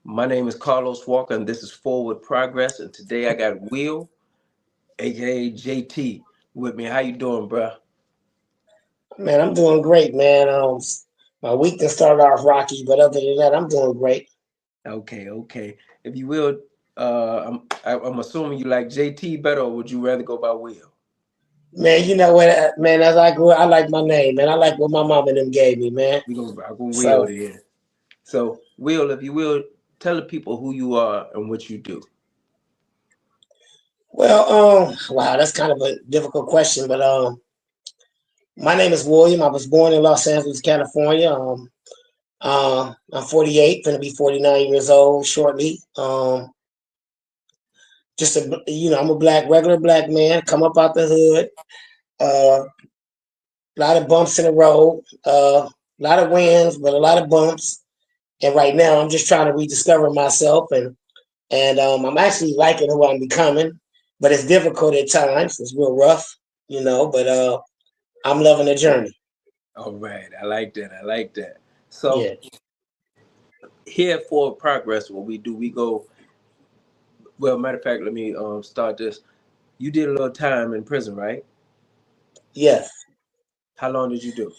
My name is Carlos Walker, and this is Forward Progress. And today I got Will, aka JT, with me. How you doing, bruh? Man, I'm doing great, man. My week done started off rocky, but other than that, I'm doing great. Okay. If you will, I'm assuming you like JT better, or would you rather go by Will? Man, you know what, man? As I grew, I like my name, man. I like what my mom and them gave me, man. I'll go Will So, then. So, Will, if you will, tell the people who you are and what you do. wow, that's kind of a difficult question, but my name is William. I was born in Los Angeles, California. I'm 48, gonna be 49 years old shortly. I'm a regular black man, come up out the hood. A lot of bumps in the road, a lot of wins, but a lot of bumps. And right now, I'm just trying to rediscover myself, and I'm actually liking who I'm becoming. But it's difficult at times. It's real rough, But I'm loving the journey. All right, I like that. I like that. So, Yeah. here at Forward Progress, what we do, we go. Well, matter of fact, let me start this. You did a little time in prison, right? Yes. How long did you do?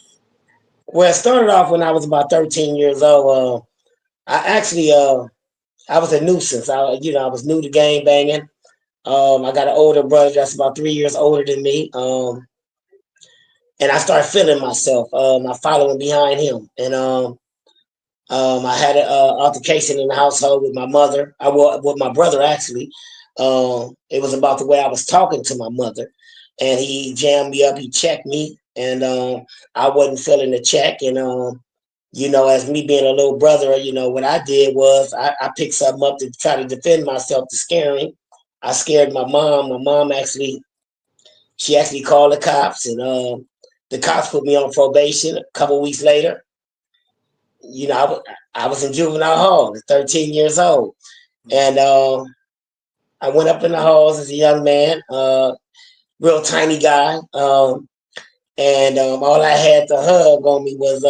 Well, it started off when I was about 13 years old. I was a nuisance. I was new to gang banging. I got an older brother that's about 3 years older than me. And I started feeling myself. I following behind him, and I had an altercation in the household with my mother. With my brother actually. It was about the way I was talking to my mother, and he jammed me up. He checked me, and I wasn't feeling the check. And as me being a little brother, what I did was I picked something up to try to defend myself, to scare him. I scared my mom. My mom she actually called the cops, and the cops put me on probation. A couple weeks later, I was in juvenile hall at 13 years old, and I went up in the halls as a young man, real tiny guy, and all I had to hug on me was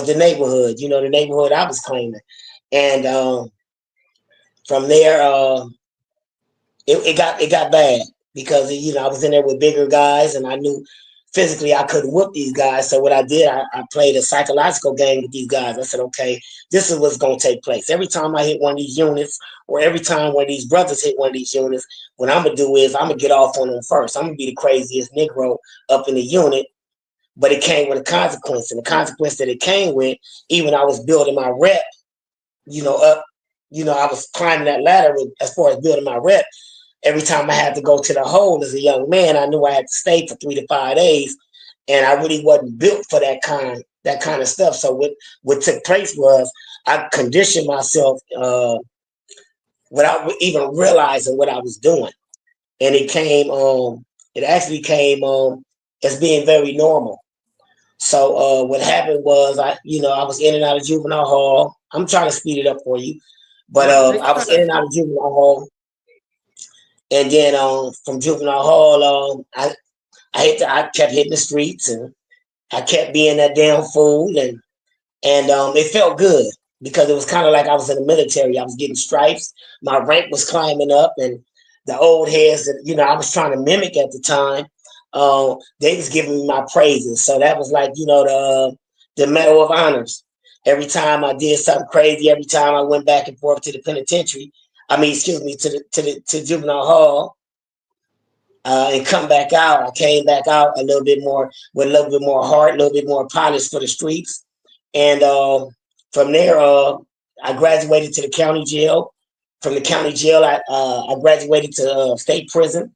the neighborhood. The neighborhood I was claiming, and from there, it got bad because I was in there with bigger guys, and I knew physically I couldn't whoop these guys. So what I did, I played a psychological game with these guys. I said, okay, this is what's going to take place. Every time I hit one of these units, or every time one of these brothers hit one of these units, what I'm gonna do is I'm gonna get off on them first. I'm gonna be the craziest Negro up in the unit. But it came with a consequence, and the consequence that it came with, even I was building my rep, up. I was climbing that ladder as far as building my rep. Every time I had to go to the hole as a young man, I knew I had to stay for 3 to 5 days, and I really wasn't built for that kind of stuff. So what took place was I conditioned myself without even realizing what I was doing, and it actually came as being very normal. So what happened was I was in and out of juvenile hall. I'm trying to speed it up for you, but No, take I your was in time. and out of juvenile hall, and then from juvenile hall, I kept hitting the streets, and I kept being that damn fool, and it felt good because it was kind of like I was in the military. I was getting stripes, my rank was climbing up, and the old heads that I was trying to mimic at the time, they was giving me my praises. So that was like the Medal of Honors. Every time I did something crazy, every time I went back and forth to the penitentiary, I mean, excuse me, to juvenile hall, and come back out. I came back out a little bit more with a little bit more heart, a little bit more polish for the streets, and from there, I graduated to the county jail. From the county jail, I graduated to state prison.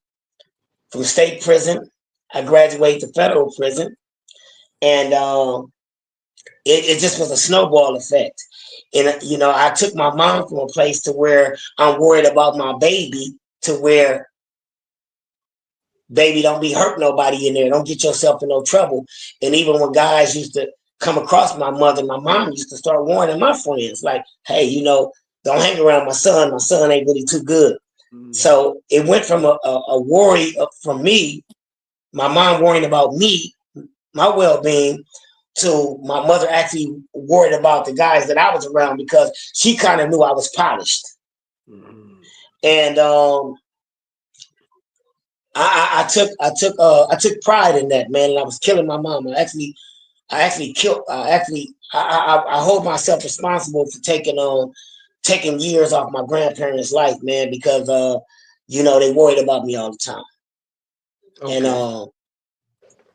From state prison, I graduated to federal prison, and it just was a snowball effect. And I took my mom from a place to where I'm worried about my baby, to where baby, don't be hurt nobody in there. Don't get yourself in no trouble. And even when guys used to come across my mother, my mom used to start warning my friends, like, hey, don't hang around my son. My son ain't really too good. Mm. So it went from a worry from me, my mom worrying about me, my well being, to my mother actually worried about the guys that I was around because she kind of knew I was polished. Mm-hmm. And I took pride in that, man. And I was killing my mom. I hold myself responsible for taking years off my grandparents' life, man, because they worried about me all the time. And Okay.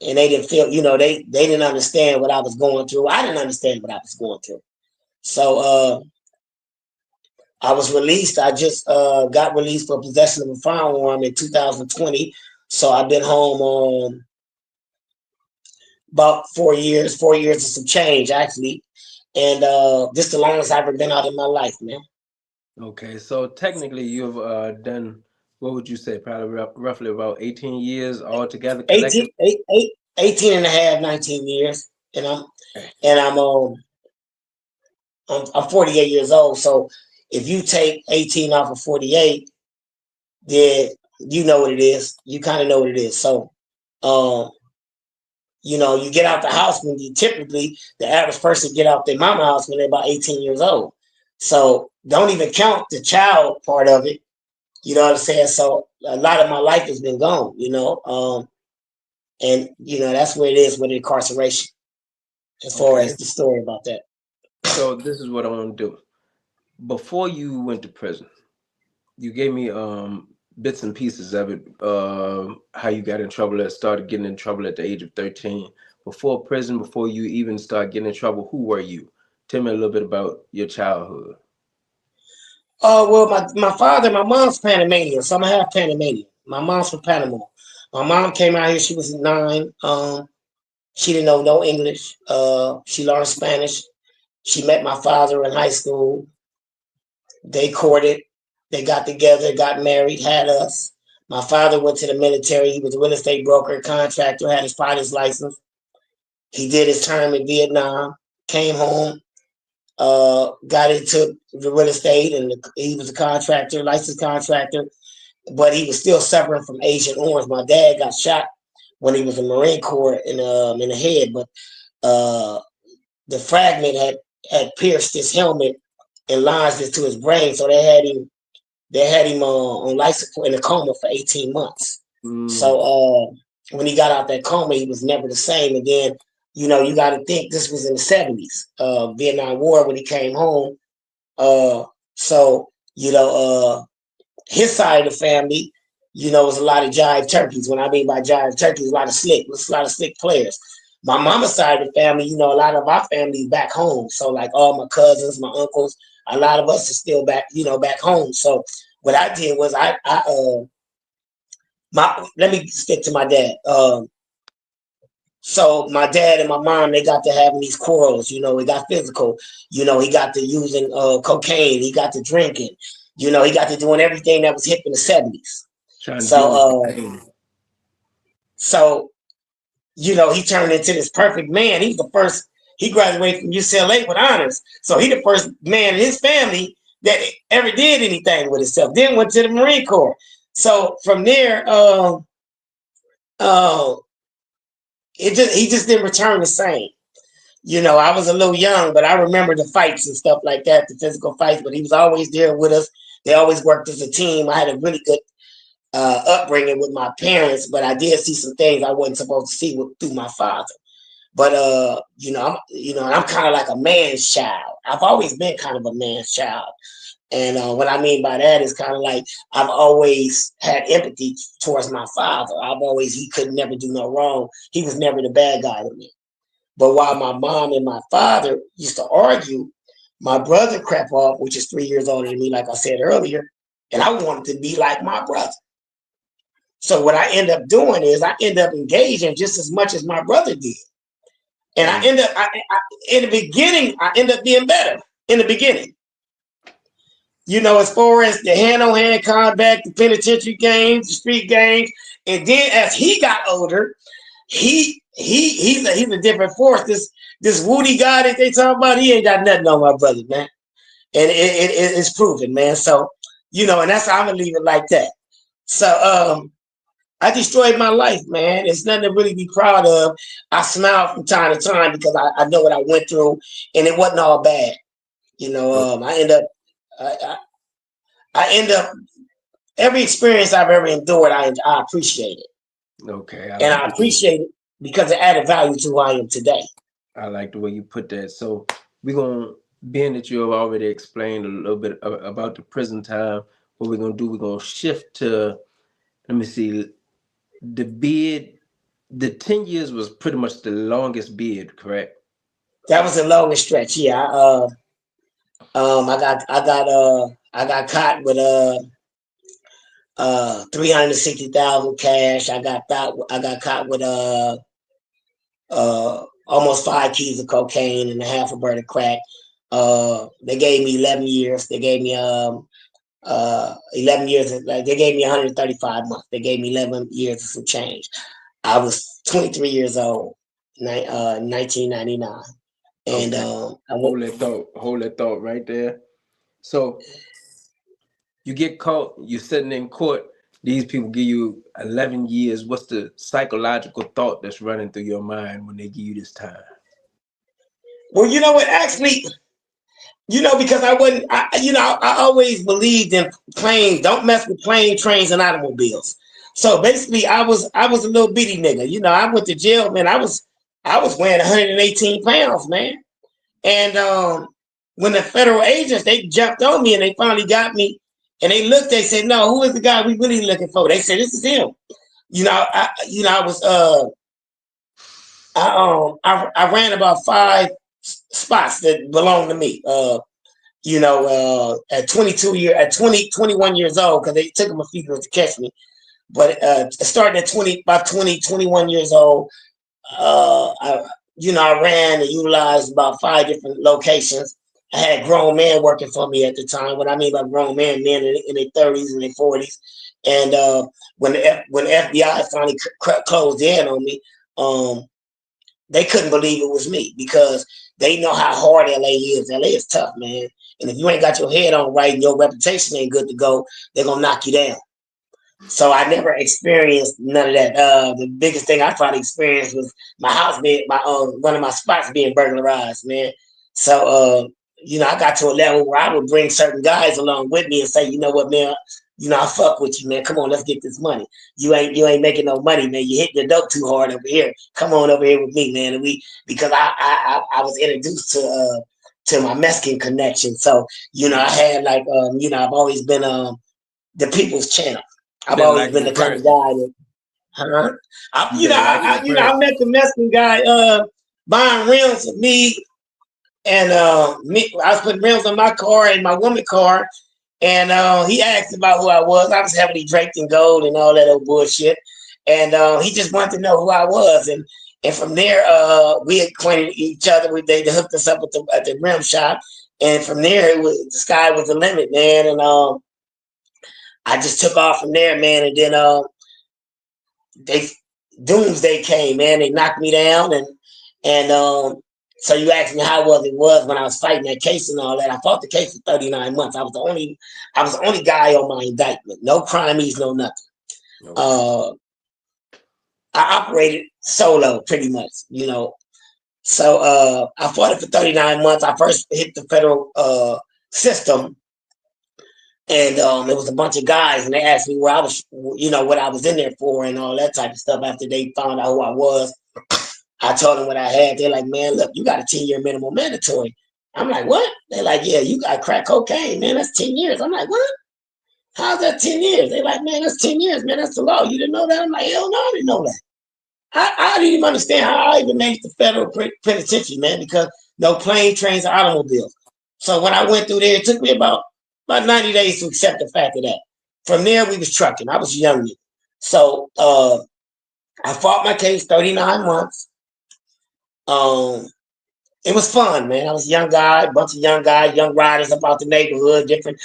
they didn't feel, they didn't understand what I was going through. I didn't understand what I was going through. So I was released. I just got released for possession of a firearm in 2020. So I've been home about 4 years, 4 years and some change actually. And just the longest I've ever been out in my life, man. Okay. So technically, you've done, what would you say, probably roughly about 18 years altogether 18, collective? 18 and a half, 19 years. And Okay. I'm 48 years old. So if you take 18 off of 48, then you know what it is. You kind of know what it is. So, um, you get out the house when you typically the average person get out their mama house when they're about 18 years old. So don't even count the child part of it. You know what I'm saying? So a lot of my life has been gone. And that's where it is with incarceration, as far Okay. as the story about that. So this is what I want to do. Before you went to prison, you gave me bits and pieces of it. How you got in trouble, started getting in trouble at the age of 13. Before prison, before you even start getting in trouble, who were you? Tell me a little bit about your childhood. Well, my mom's Panamanian, so I'm half Panamanian. My mom's from Panama. My mom came out here. She was 9. She didn't know no English. She learned Spanish. She met my father in high school. They courted. They got together, got married, had us. My father went to the military. He was a real estate broker, contractor, had his pilot's license. He did his term in Vietnam, came home, got into the real estate, and he was a contractor, licensed contractor, but he was still suffering from Agent Orange. My dad got shot when he was in the Marine Corps in the head, but uh, the fragment had pierced his helmet and lodged it to his brain, so they had him on life support in a coma for 18 months. So Mm, when he got out that coma, he was never the same. And then, you got to think this was in the 70s, Vietnam War when he came home. Uh, so, his side of the family, was a lot of jive turkeys. When I mean by jive turkeys, a lot of slick players. My mama's side of the family, a lot of our family back home. So like all my cousins, my uncles, a lot of us are still back, back home. So what I did was let me stick to my dad. So my dad and my mom, they got to having these quarrels. It got physical. He got to using cocaine. He got to drinking. He got to doing everything that was hip in the 70s. trying to deal with the So, pain. so he turned into this perfect man. He's the first. He graduated from UCLA with honors. So he the first man in his family that ever did anything with himself. Then went to the Marine Corps. So from there, uh, he just didn't return the same. I was a little young, but I remember the fights and stuff like that, the physical fights. But he was always there with us. They always worked as a team. I had a really good upbringing with my parents, but I did see some things I wasn't supposed to see through my father. But I'm kind of like a man's child. I've always been kind of a man's child. And what I mean by that is kind of like I've always had empathy towards my father. He could never do no wrong. He was never the bad guy to me. But while my mom and my father used to argue, my brother crept off, which is 3 years older than me, like I said earlier, and I wanted to be like my brother. So what I end up doing is I end up engaging just as much as my brother did. And I Mm, end up, in the beginning, I end up being better in the beginning. As far as the hand-on-hand combat, the penitentiary games, the street games. And then as he got older, he's a different force. This Woody guy that they talk about, he ain't got nothing on my brother, man. And it's proven, man. So, and that's how I'm gonna leave it like that. So I destroyed my life, man. It's nothing to really be proud of. I smile from time to time because I know what I went through, and it wasn't all bad. You O- know, I end up every experience I've ever endured. I appreciate it, Okay, I and like I the way appreciate it because it added value to who I am today. I like the way you put that. So we're gonna, being that you have already explained a little bit about the prison time, what we're gonna do, we're gonna shift to, let me see, the bid. The 10 years was pretty much the longest bid, correct? That was the longest stretch. Yeah, I got caught with 360,000 cash. I got caught with almost 5 keys of cocaine and a half a bird of crack. They gave me 11 years. They gave me 11 years. Like they gave me 135 months. They gave me 11 years of some change. I was 23 years old, 1999, and Okay. I went. Hold that thought right there. So you get caught, you're sitting in court, these people give you 11 years. What's the psychological thought that's running through your mind when they give you this time? Well, you know what? Actually, you know, because I wasn't, I always believed in plane. Don't mess with plane, trains, and automobiles. So basically, I was a little bitty nigga. You know, I went to jail, man. I was weighing 118 pounds, man. And when the federal agents they jumped on me and they finally got me, and they looked, they said, "No, who is the guy we really looking for?" They said, "This is him." I was I ran about 5 spots that belonged to me. At 21 years old, because they took them a few years to catch me. But starting at 21 years old, I ran and utilized about 5 different locations. I had grown men working for me at the time. What I mean by grown men, men in their 30s and their 40s. And when the FBI finally closed in on me, um, they couldn't believe it was me because they know how hard LA is. LA is tough, man. And if you ain't got your head on right and your reputation ain't good to go, they're gonna knock you down. So I never experienced none of that. The biggest thing I probably experienced was my house being my one of my spots being burglarized, man. So I got to a level where I would bring certain guys along with me and say, you know what, man, I fuck with you, man. Come on, let's get this money. You ain't making no money, man. You hitting the dope too hard over here. Come on over here with me, man. And because I was introduced to my Mexican connection. So, I had like I've always been the people's champ. I've Been always like been in the kind of person. guy that, huh? You been like in I person. met the Mexican guy buying rims for me, and I was putting rims on my car and my woman car, and he asked about who I was. I was heavily draped in gold and all that old bullshit, and he just wanted to know who I was, and from there we acquainted each other. They hooked us up at the rim shop, and from there the sky was the limit, man, and I just took off from there, man, and then they doomsday came, man. They knocked me down, and so you asked me how was when I was fighting that case and all that. I fought the case for 39 months. I was the only guy on my indictment. No crimes, no nothing. Okay. Uh, I operated solo pretty much, So I fought it for 39 months. I first hit the federal system. And it was a bunch of guys, and they asked me where I was, what I was in there for, and all that type of stuff. After they found out who I was, I told them what I had. They're like, "Man, look, you got a 10-year minimum mandatory." I'm like, "What?" They're like, "Yeah, you got crack cocaine, man. That's 10 years." I'm like, "What? How's that 10 years?" They're like, "Man, that's 10 years, man. That's the law. You didn't know that?" I'm like, "Hell no, I didn't know that." I didn't even understand how I even made it to federal penitentiary, man, because no plane, trains, or automobiles. So when I went through there, it took me about 90 days to accept the fact of that. From there, we was trucking. I was young. So I fought my case 39 months. Um, it was fun, man. I was a young guy, a bunch of young guys, young riders about the neighborhood, different,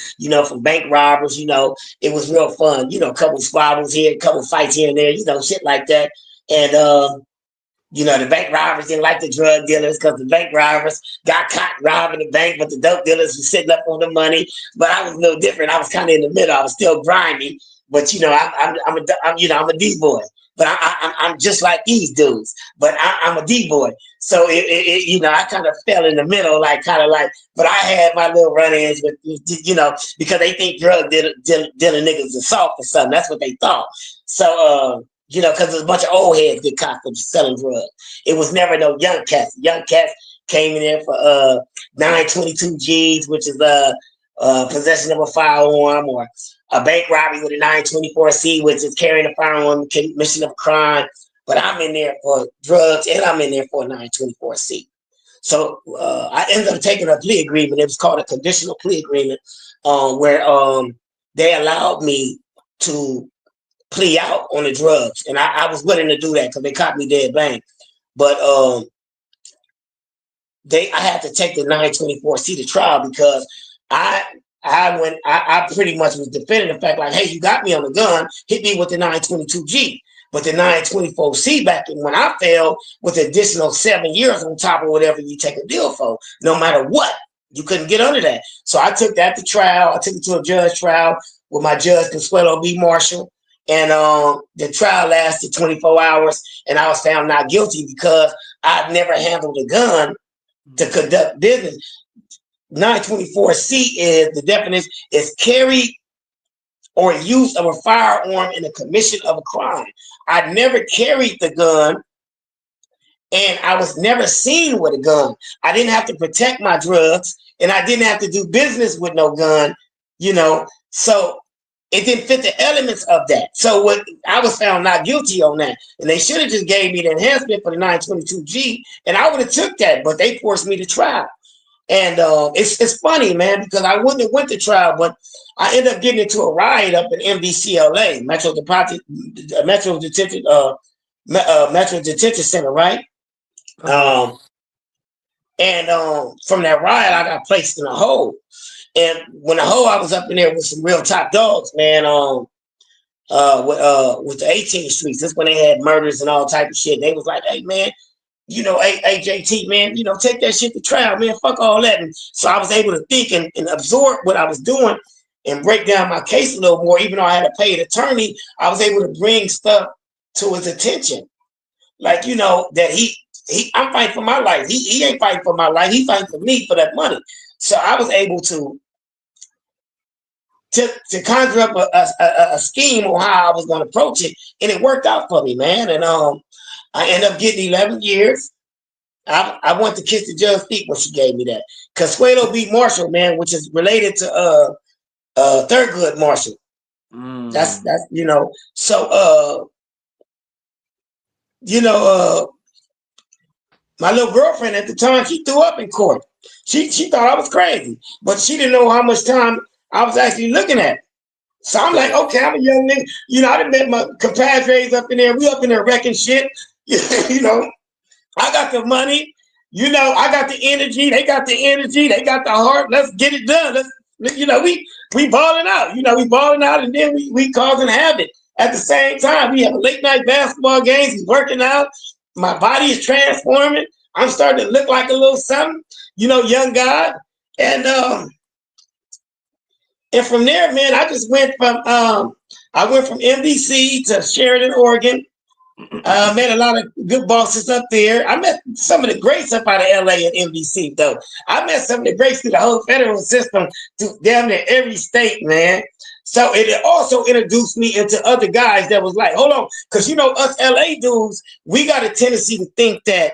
from bank robbers, it was real fun. A couple squabbles here, a couple fights here and there, shit like that. And the bank robbers didn't like the drug dealers because the bank robbers got caught robbing the bank, but the dope dealers were sitting up on the money. But I was a little different. I was kind of in the middle. I was still grimy, but I'm a D boy. But I'm just like these dudes. But I'm a D boy. So I kind of fell in the middle, but I had my little run-ins with, because they think drug dealing niggas is soft or something. That's what they thought. So, because there's a bunch of old heads get caught for selling drugs. It was never no young cats. Young cats came in there for 922 G's, which is possession of a firearm, or a bank robbery with a 924C, which is carrying a firearm, commission of a crime. But I'm in there for drugs, and I'm in there for a 924C. So I ended up taking a plea agreement. It was called a conditional plea agreement, where they allowed me to plea out on the drugs, and I was willing to do that because they caught me dead bang. But I had to take the 924C to trial because I pretty much was defending the fact, like, hey, you got me on the gun, hit me with the 922G. But the 924C back when I fell with additional 7 years on top of whatever you take a deal for, no matter what, you couldn't get under that. So I took that to trial. I took it to a judge trial with my judge, Consuelo B. Marshall. And the trial lasted 24 hours, and I was found not guilty because I'd never handled a gun to conduct business. 924C is the definition is carry or use of a firearm in the commission of a crime. I never carried the gun, and I was never seen with a gun. I didn't have to protect my drugs, and I didn't have to do business with no gun, so it didn't fit the elements of that. So I was found not guilty on that, and they should have just gave me the enhancement for the 922G, and I would have took that, but they forced me to trial. And it's funny, man, because I wouldn't have went to trial, but I ended up getting into a riot up in MDCLA, Metro Detention Center, right? From that riot, I got placed in a hole. And when the hole, I was up in there with some real top dogs, man. With the 18th Streets, that's when they had murders and all type of shit. They was like, hey, man, AJT, man, take that shit to trial, man. Fuck all that. And so I was able to think and absorb what I was doing and break down my case a little more. Even though I had a paid attorney, I was able to bring stuff to his attention. Like, that I'm fighting for my life. He ain't fighting for my life. He fighting for me for that money. So I was able to conjure up a scheme on how I was going to approach it. And it worked out for me, man. And I ended up getting 11 years. I went to kiss the judge's feet when she gave me that. Consuelo B. Marshall, man, which is related to Thurgood Marshall. That's So my little girlfriend at the time, she threw up in court. She thought I was crazy, but she didn't know how much time I was actually looking at. So I'm like, okay, I'm a young nigga. I done met my compadres up in there. We up in there wrecking shit. I got the money. I got the energy. They got the energy. They got the heart. Let's get it done. We balling out. We balling out, and then we causing havoc. At the same time, we have late night basketball games. He's working out. My body is transforming. I'm starting to look like a little something, young guy. And from there, man, I just went from MDC to Sheridan, Oregon. Met a lot of good bosses up there. I met some of the greats up out of LA and MDC, though. I met some of the greats through the whole federal system, through damn near every state, man. So it also introduced me into other guys that was like, hold on, because us LA dudes, we got a tendency to think that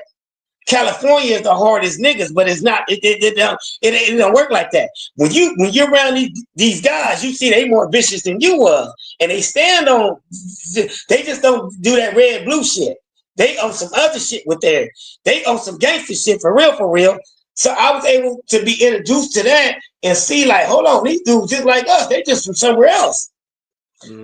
California is the hardest niggas, but it's not. It don't work like that. When you're around these guys, you see they more vicious than you was, and they stand on. They just don't do that red blue shit. They own some other shit with their. They own some gangster shit for real, for real. So I was able to be introduced to that and see, like, hold on, these dudes just like us. They just from somewhere else.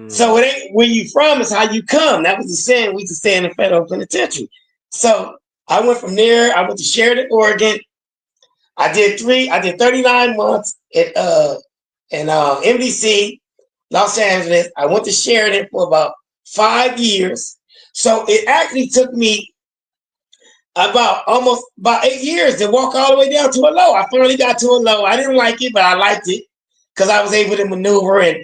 So it ain't where you from, it's how you come. That was the saying we used to say in the federal penitentiary. So I went from there. I went to Sheridan, Oregon. I did 39 months at MDC, Los Angeles. I went to Sheridan for about 5 years. So it actually took me about 8 years to walk all the way down to a low. I finally got to a low. I didn't like it, but I liked it because I was able to maneuver and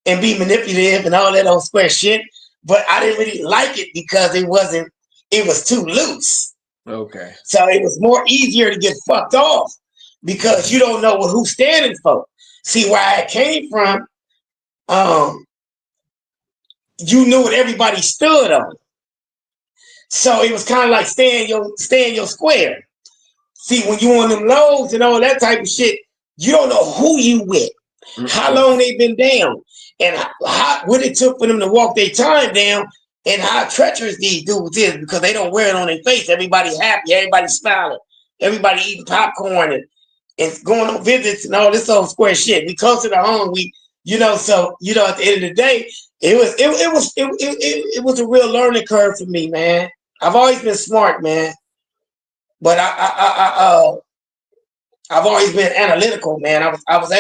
and be manipulative and all that old square shit. But I didn't really like it because it was too loose. Okay. So it was more easier to get fucked off because you don't know what who's standing for. See, where I came from, you knew what everybody stood on. So it was kind of like stay in your square. See, when you on them lows and all that type of shit, you don't know who you with, how long they been down, and what it took for them to walk their time down, and how treacherous these dudes is because they don't wear it on their face. Everybody happy, everybody smiling, everybody eating popcorn and going on visits and all this old square shit. We closer to home, so at the end of the day, it was a real learning curve for me, man. I've always been smart, man, but I've always been analytical, man. I was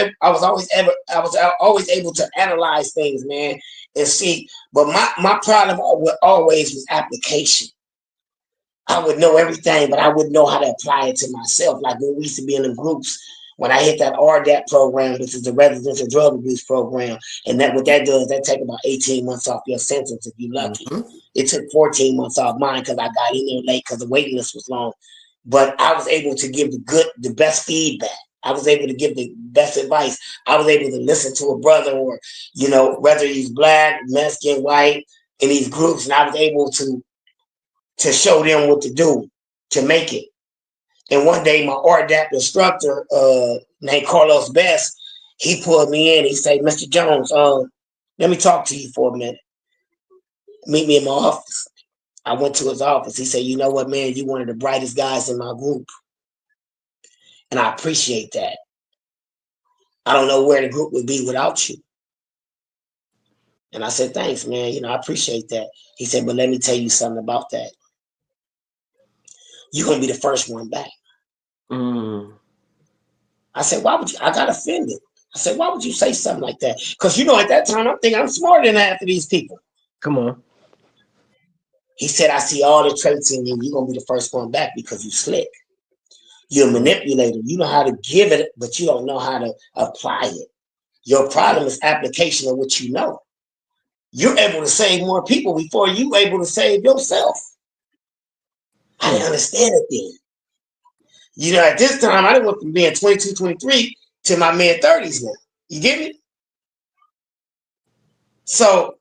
always able to analyze things, man, and see. But my problem always was application. I would know everything, but I wouldn't know how to apply it to myself. Like when we used to be in the groups, when I hit that RDAP program, which is the residential drug abuse program, and what that does, that take about 18 months off your sentence if you're lucky. It took 14 months off mine because I got in there late because the waiting list was long. But I was able to give the best feedback. I was able to give the best advice. I was able to listen to a brother or, whether he's black, Mexican, white, in these groups, and I was able to show them what to do to make it. And one day, my RDAP instructor, named Carlos Best, he pulled me in. He said, "Mr. Jones, let me talk to you for a minute. Meet me in my office." I went to his office. He said, "You know what, man? You're one of the brightest guys in my group. And I appreciate that. I don't know where the group would be without you." And I said, "Thanks, man. I appreciate that." He said, "But let me tell you something about that. You're going to be the first one back." I said, "Why would you?" I got offended. I said, "Why would you say something like that?" Because, at that time, I'm thinking I'm smarter than half of these people. Come on. He said, "I see all the traits in you. You're going to be the first one back because you slick. You're a manipulator. You know how to give it, but you don't know how to apply it. Your problem is application of what you know. You're able to save more people before you're able to save yourself." I didn't understand it then. At this time, I went from being 22, 23 to my mid-30s now. You get me? So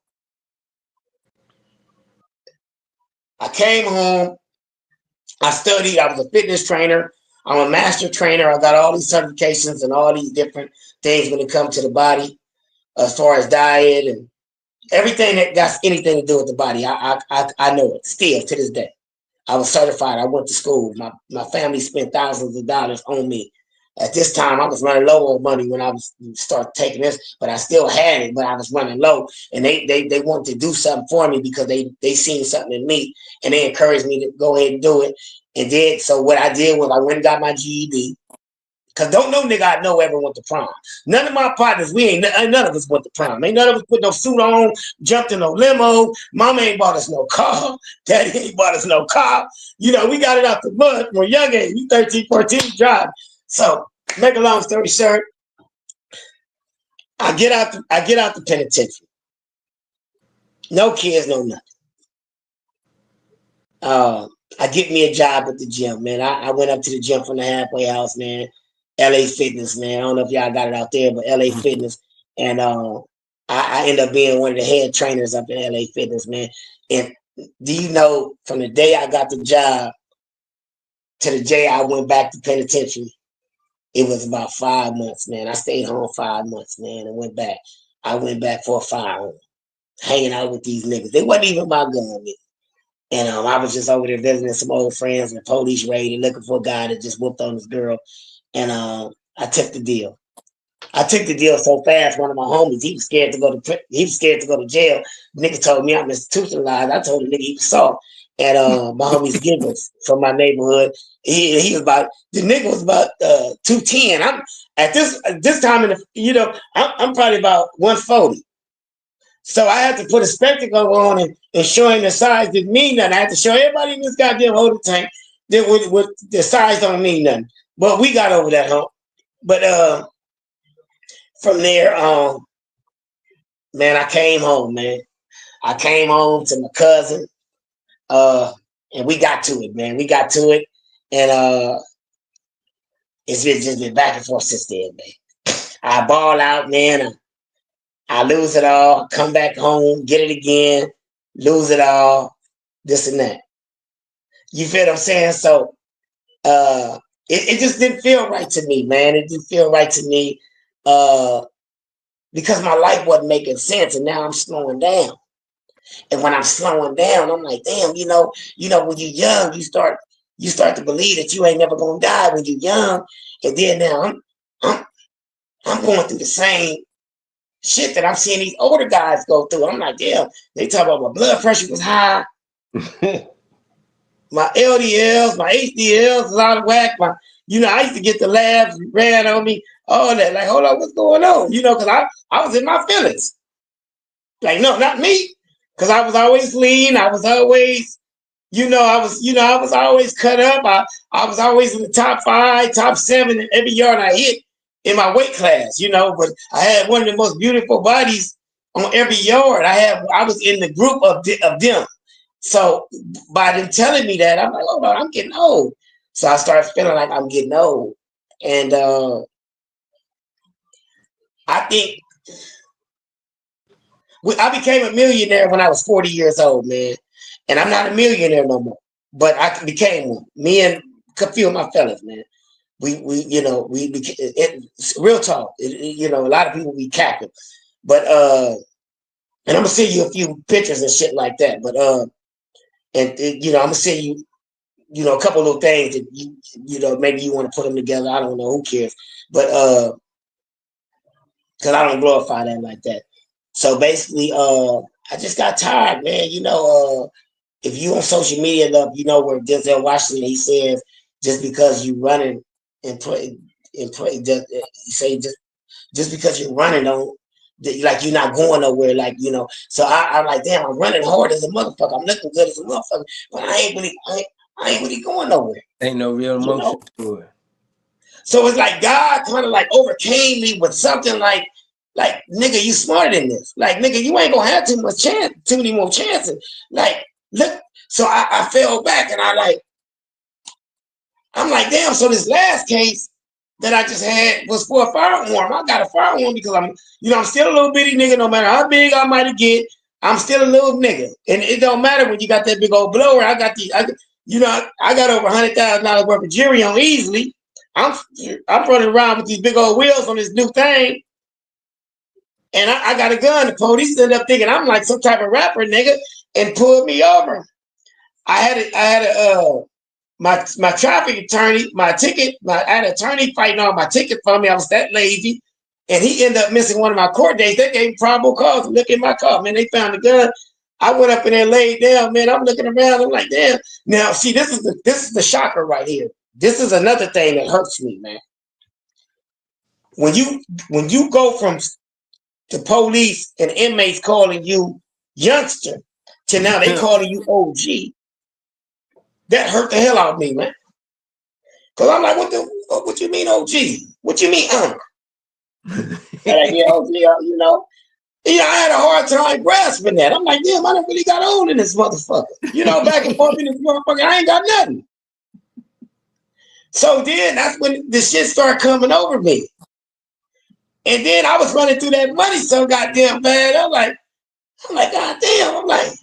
I came home. I studied. I was a fitness trainer. I'm a master trainer. I got all these certifications and all these different things when it comes to the body, as far as diet and everything that got anything to do with the body. I know it still to this day. I was certified. I went to school. My family spent thousands of dollars on me. At this time, I was running low on money when I was start taking this, but I still had it, but I was running low. And they wanted to do something for me because they seen something in me, and they encouraged me to go ahead and do it. And did so. What I did was I went and got my GED. Cause don't no nigga I know ever went to prom. None of my partners, none of us went to prom. Ain't none of us put no suit on, jumped in no limo. Mama ain't bought us no car. Daddy ain't bought us no car. We got it out the mud from a young age. You 13, 14, drive. So make a long story short, I get out the penitentiary. No kids, no nothing. I get me a job at the gym, man. I went up to the gym from the halfway house, man. LA Fitness, man. I don't know if y'all got it out there, but LA Fitness. And I end up being one of the head trainers up in LA Fitness, man. And do you know, from the day I got the job to the day I went back to penitentiary, it was about 5 months, man. I stayed home 5 months, man, and went back. I went back for a firearm, hanging out with these niggas. They wasn't even my gun, man. And I was just over there visiting some old friends and the police raid and looking for a guy that just whooped on this girl. And I took the deal. I took the deal so fast. One of my homies, he was scared to go to jail. The nigga told me I'm institutionalized. I told the nigga he was soft. And my homie's Giggles from my neighborhood. He was about, the nigga was about 210. I'm at this time in the, I'm probably about 140. So I had to put a spectacle on and show him the size didn't mean nothing. I had to show everybody in this goddamn holding tank that with the size don't mean nothing. But we got over that hump. But from there, man, I came home, man. I came home to my cousin, and we got to it, man. We got to it, and it's been just been back and forth since then, man. I ball out, man. I lose it all. Come back home, get it again, lose it all, this and that. You feel what I'm saying? So it just didn't feel right to me, man. It didn't feel right to me because my life wasn't making sense, and now I'm slowing down. And when I'm slowing down, I'm like, damn, when you're young, you start to believe that you ain't never gonna die when you're young, and then now I'm I'm going through the same shit that I'm seeing these older guys go through. I'm like, damn, they talk about my blood pressure was high, my LDLs, my HDLs was out of whack. I used to get the labs ran on me, all that. Like, hold on, what's going on? Because I was in my feelings. Like, no, not me. Because I was always lean. I was always, I was always cut up. I was always in the top 5, top 7 in every yard I hit in my weight class, but I had one of the most beautiful bodies on every yard. I was in the group of them. So by them telling me that, I'm like, oh no, I'm getting old. So I started feeling like I'm getting old. And I think I became a millionaire when I was 40 years old, man. And I'm not a millionaire no more, but I became one. Me and a few of my fellas, man. Real talk. A lot of people be capping, but and I'm gonna send you a few pictures and shit like that. But I'm gonna send you, a couple of little things that maybe you want to put them together. I don't know, who cares, but because I don't glorify that like that. So basically, I just got tired, man. If you on social media enough, where Denzel Washington, he says, just because you running and play, just because you're running on, like, you're not going nowhere, like, So I'm like, damn, I'm running hard as a motherfucker. I'm looking good as a motherfucker, but I ain't really going nowhere. Ain't no real emotion to it. So it's like God kind of like overcame me with something like, nigga, you smarter than this. Like, nigga, you ain't gonna have too many more chances. Like, look. So I fell back, and I'm like, damn. So this last case that I just had was for a firearm. I got a firearm because I'm still a little bitty nigga. No matter how big I might get, I'm still a little nigga, and it don't matter when you got that big old blower. I got I got over $100,000 worth of jewelry on easily. I'm running around with these big old wheels on this new thing, and I got a gun. The police end up thinking I'm like some type of rapper, nigga, and pulled me over. I had my traffic attorney, I had an attorney fighting on my ticket for me. I was that lazy, and he ended up missing one of my court dates. They gave me probable cause to look in my car. Man, they found the gun. I went up in there, laid down. Man, I'm looking around. I'm like, damn. Now, see, this is the shocker right here. This is another thing that hurts me, man. When you go from the police and inmates calling you youngster to now they calling you OG, that hurt the hell out of me, man. Cause I'm like, what you mean OG? What you mean, That ain't the OG, I had a hard time grasping that. I'm like, damn, I done really got old in this motherfucker. Back and forth in this motherfucker, I ain't got nothing. So then that's when the shit started coming over me. And then I was running through that money so goddamn bad. I'm like, God damn. I'm like,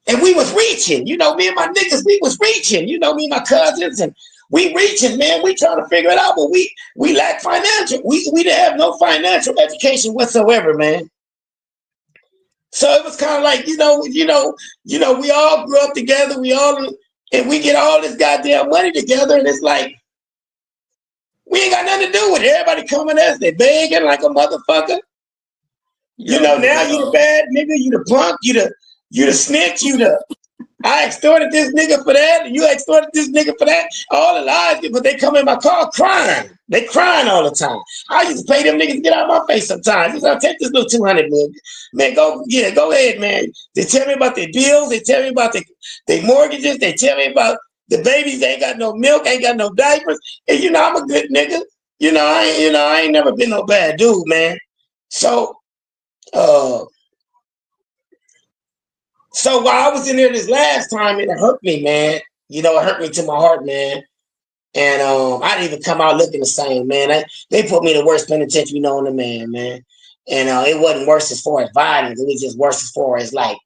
and we was reaching, me and my niggas, we was reaching, me and my cousins, and we reaching, man. We trying to figure it out, but we lack financial. We didn't have no financial education whatsoever, man. So it was kind of like, we all grew up together. And we get all this goddamn money together, and it's like, we ain't got nothing to do with it. Everybody coming at us, they begging like a motherfucker. Now you the bad nigga, you the punk, you the snitch, I extorted this nigga for that, and you extorted this nigga for that. All the lies, but they come in my car crying. They crying all the time. I used to pay them niggas to get out of my face sometimes. I'll take this little 200 million. Man, go ahead, man. They tell me about their bills. They tell me about their mortgages. They tell me about the babies. They ain't got no milk, ain't got no diapers. And I'm a good nigga. I ain't never been no bad dude, man. So Uh, so while I was in there this last time, it hurt me, man. You know, it hurt me to my heart, man. And I didn't even come out looking the same, man. They put me in the worst penitentiary known to man. And it wasn't worse as far as violence. It was just worse as far as like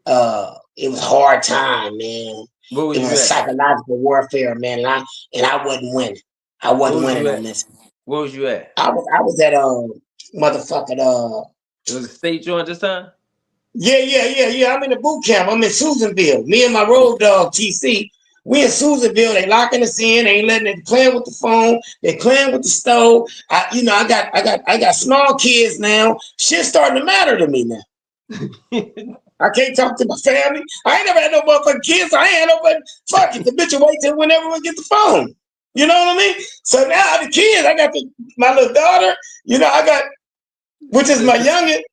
it was a hard time, man. Where It was was a you at? psychological warfare, man. And I wasn't winning. I Where wasn't was winning you on at? this. Where was you at? I was at motherfucking It was a state joint this time? yeah. I'm in the boot camp. I'm in Susanville. Me and my road dog TC. We in Susanville. They locking us in. They ain't letting it playing with the phone. They playing with the stove. I got small kids now. Shit's starting to matter to me now. I can't talk to my family. I ain't never had no motherfucking kids. So I ain't had nobody. Fuck it. The bitch will wait till whenever we get the phone. You know what I mean? So now the kids, I got my little daughter. You know, I got, which is my youngest.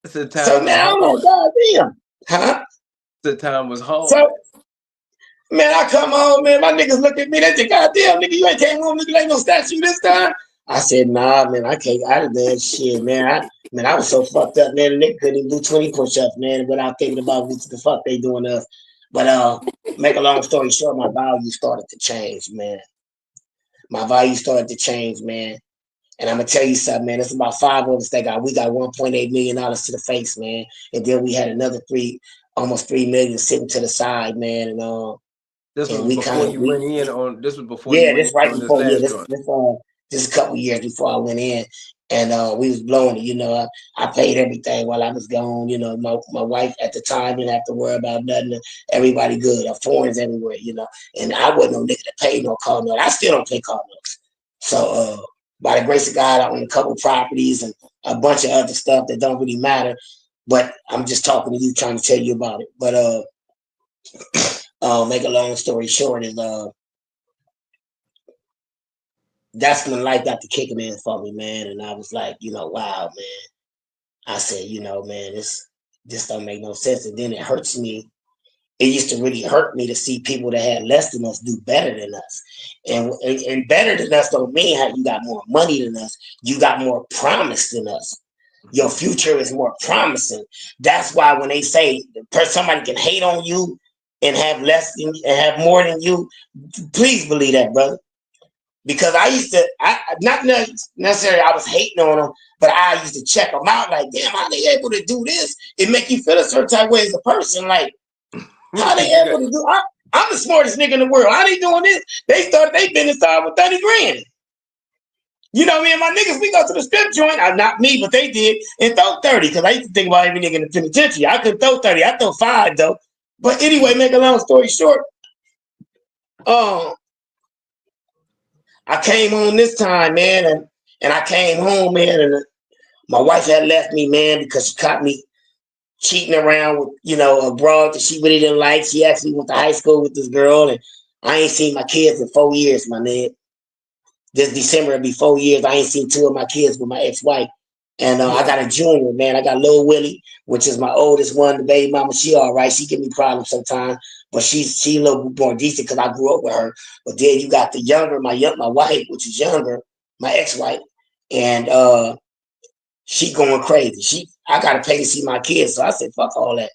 The So time was now I'm hard. like, goddamn. Huh? The time was hard. So, man, I come home, man. My niggas look at me. They say, goddamn, nigga, you ain't came home, nigga, ain't no statue this time. I said, nah, man, I can't. I done done shit, man. I was so fucked up, man. The nigga couldn't even do 20 push-ups, man, without thinking about what the fuck they doing to us. But make a long story short, my value started to change, man. My value started to change, man. And I'm gonna tell you something, man. It's about 5 of us that we got $1.8 million to the face, man. And then we had another almost 3 million sitting to the side, man. This And was we before kind of you went in on. This was before you yeah, went this in right on this before, yeah, last joint. this a couple years before I went in, and we was blowing it. You know, I paid everything while I was gone. You know, my wife at the time didn't have to worry about nothing. Everybody good. Foreigners everywhere. You know, and I wasn't no nigga to pay no car note. I still don't pay car notes. So by the grace of God, I own a couple properties and a bunch of other stuff that don't really matter. But I'm just talking to you, trying to tell you about it. But make a long story short is that's when life got to kicking in for me, man. And I was like, you know, wow, man. I said, you know, man, this don't make no sense. And then it hurts me. It used to really hurt me to see people that had less than us do better than us. And better than us don't mean how you got more money than us. You got more promise than us. Your future is more promising. That's why when they say somebody can hate on you and have less than and have more than you, please believe that, brother. Because I used to, not necessarily I was hating on them, but I used to check them out. Like, damn, how they able to do this? It make you feel a certain type of way as a person. Like, how they able to do? I'm the smartest nigga in the world. How they doing this? They started they business out with 30 grand. You know, me and my niggas, we go to the strip joint. Not me, but they did, and throw 30. Because I used to think about every nigga in the penitentiary. I couldn't throw 30. I throw 5 though. But anyway, make a long story short, I came home this time, man, and I came home, man, and my wife had left me, man, because she caught me cheating around with, you know, a broad that she really didn't like. She actually went to high school with this girl, and I ain't seen my kids in 4 years, my nigga. This December it'll be 4 years. I ain't seen 2 of my kids with my ex-wife. And I got a junior, man. I got Lil Willie, which is my oldest one, the baby mama. She all right. She give me problems sometimes, but she a little more decent because I grew up with her. But then you got the younger, my wife, which is younger, my ex-wife, and she going crazy. I gotta pay to see my kids, so I said, fuck all that,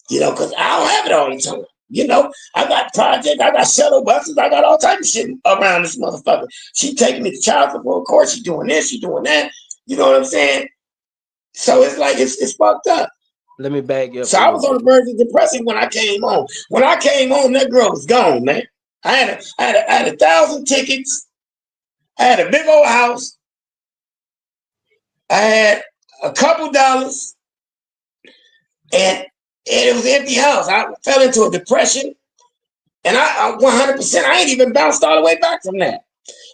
you know, because I don't have it all the time. You know, I got project, I got shuttle buses, I got all type of shit around this motherfucker. She taking me to child support, of course, she doing this, she doing that. You know what I'm saying? So it's like it's fucked up. Let me back you up So a I little was on bit. the verge of depression when I came home. When I came home, that girl was gone, man. I had 1,000 tickets. I had a big old house. I had a couple dollars, and it was an empty house. I fell into a depression, and I 100%. I ain't even bounced all the way back from that.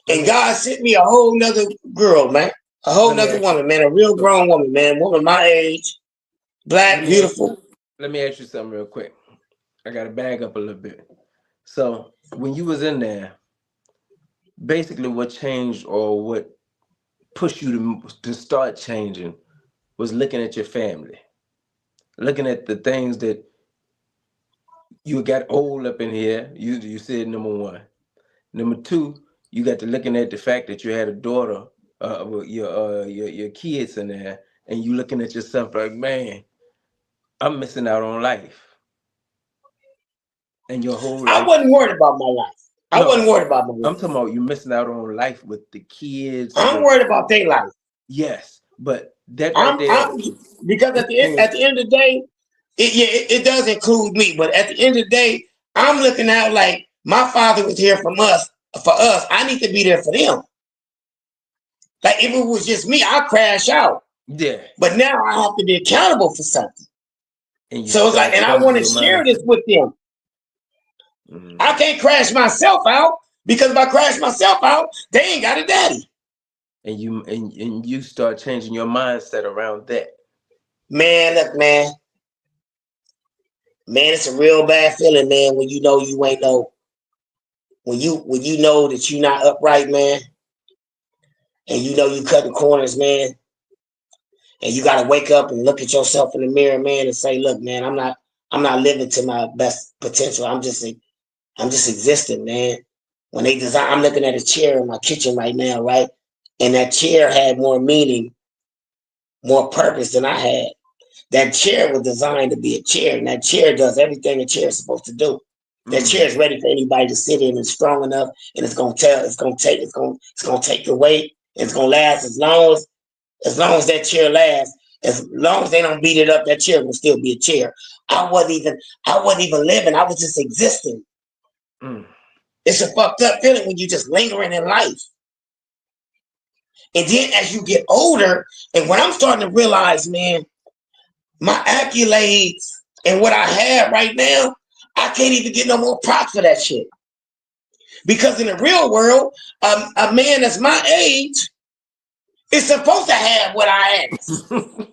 Let And me God sent me a whole nother girl, man. A whole let me nother ask you. woman, man. A real So grown woman, man. Woman my age, let black, me ask you. beautiful. Let me ask you something real quick. I got to bag up a little bit. So when you was in there, basically what changed or what pushed you to start changing was looking at your family, looking at the things that you got old up in here. You said number one. Number two, you got to looking at the fact that you had a daughter with your kids in there, and you looking at yourself like, man, I'm missing out on life, and your whole I life. wasn't worried about my life. I No, wasn't worried about my I'm life. talking about you missing out on life with the kids. I'm With worried about their life. yes, but that right there, I'm because it at changed. the end of the day, it does include me. But at the end of the day, I'm looking out like my father was here for us. I need to be there for them. Like if it was just me, I'd crash out. Yeah, But now I have to be accountable for something. and you So it's like, start and I changing want to your share this mindset. with them. I Mm. can't crash myself out because if I crash myself out, they ain't got a daddy. And you start changing your mindset around that. Man, look, man, it's a real bad feeling, man, when you know you ain't no when you know that you're not upright, man, and you know you cutting corners, man, and you gotta wake up and look at yourself in the mirror, man, and say, look, man, I'm not living to my best potential. I'm just existing, man. When they design, I'm looking at a chair in my kitchen right now, right? And that chair had more meaning, more purpose than I had. That chair was designed to be a chair, and that chair does everything a chair is supposed to do. That chair is Mm. ready for anybody to sit in. It's strong enough, and it's gonna take the weight. And it's gonna last as long as that chair lasts. As long as they don't beat it up, that chair will still be a chair. I wasn't even living. I was just existing. Mm. It's a fucked up feeling when you just lingering in life. And then as you get older, and when I'm starting to realize, man, my accolades and what I have right now, I can't even get no more props for that shit. Because in the real world, a man that's my age is supposed to have what I have.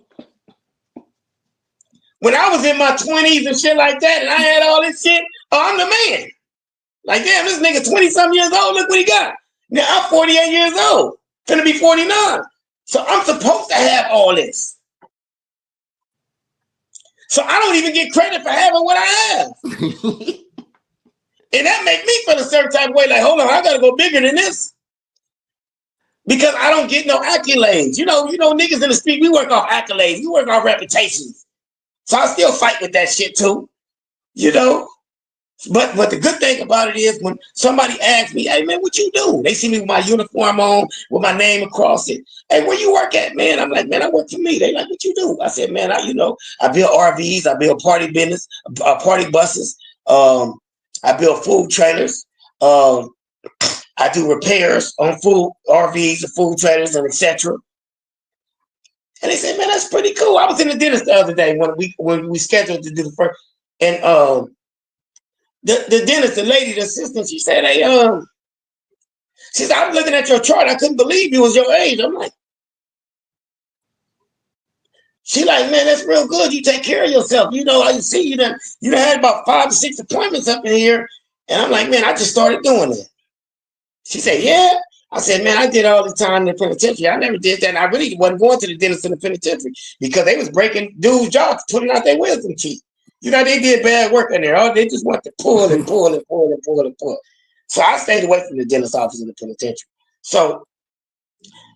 When I was in my 20s and shit like that, and I had all this shit, oh, I'm the man. Like, damn, this nigga 20-something years old, look what he got. Now I'm 48 years old, finna be 49. So I'm supposed to have all this. So I don't even get credit for having what I have. And that make me feel a certain type of way, like, hold on, I gotta go bigger than this. Because I don't get no accolades. You know, niggas in the street, we work off accolades, we work off reputations. So I still fight with that shit too, you know. But the good thing about it is when somebody asks me, hey man, what you do? They see me with my uniform on, with my name across it. Hey, where you work at, man? I'm like, man, I work for me. They like, what you do? I said, man, I build RVs, I build party business, party buses, I build food trailers, I do repairs on food RVs and food trailers and etc. And they said, man, that's pretty cool. I was in the dentist the other day when we scheduled to do the first, and the dentist, the lady, the assistant, she said, hey, she said, I was looking at your chart. I couldn't believe you was your age. I'm like, she like, man, that's real good. You take care of yourself. You know, I see you done had about 5 to 6 appointments up in here. And I'm like, man, I just started doing it. She said, Mm. yeah. I said, man, I did all the time in the penitentiary. I never did that. And I really wasn't going to the dentist in the penitentiary because they was breaking dudes' jobs, putting out their wisdom teeth. You know, they did bad work in there. Oh, they just want to pull and pull and pull and pull and pull. So I stayed away from the dentist office in the penitentiary. So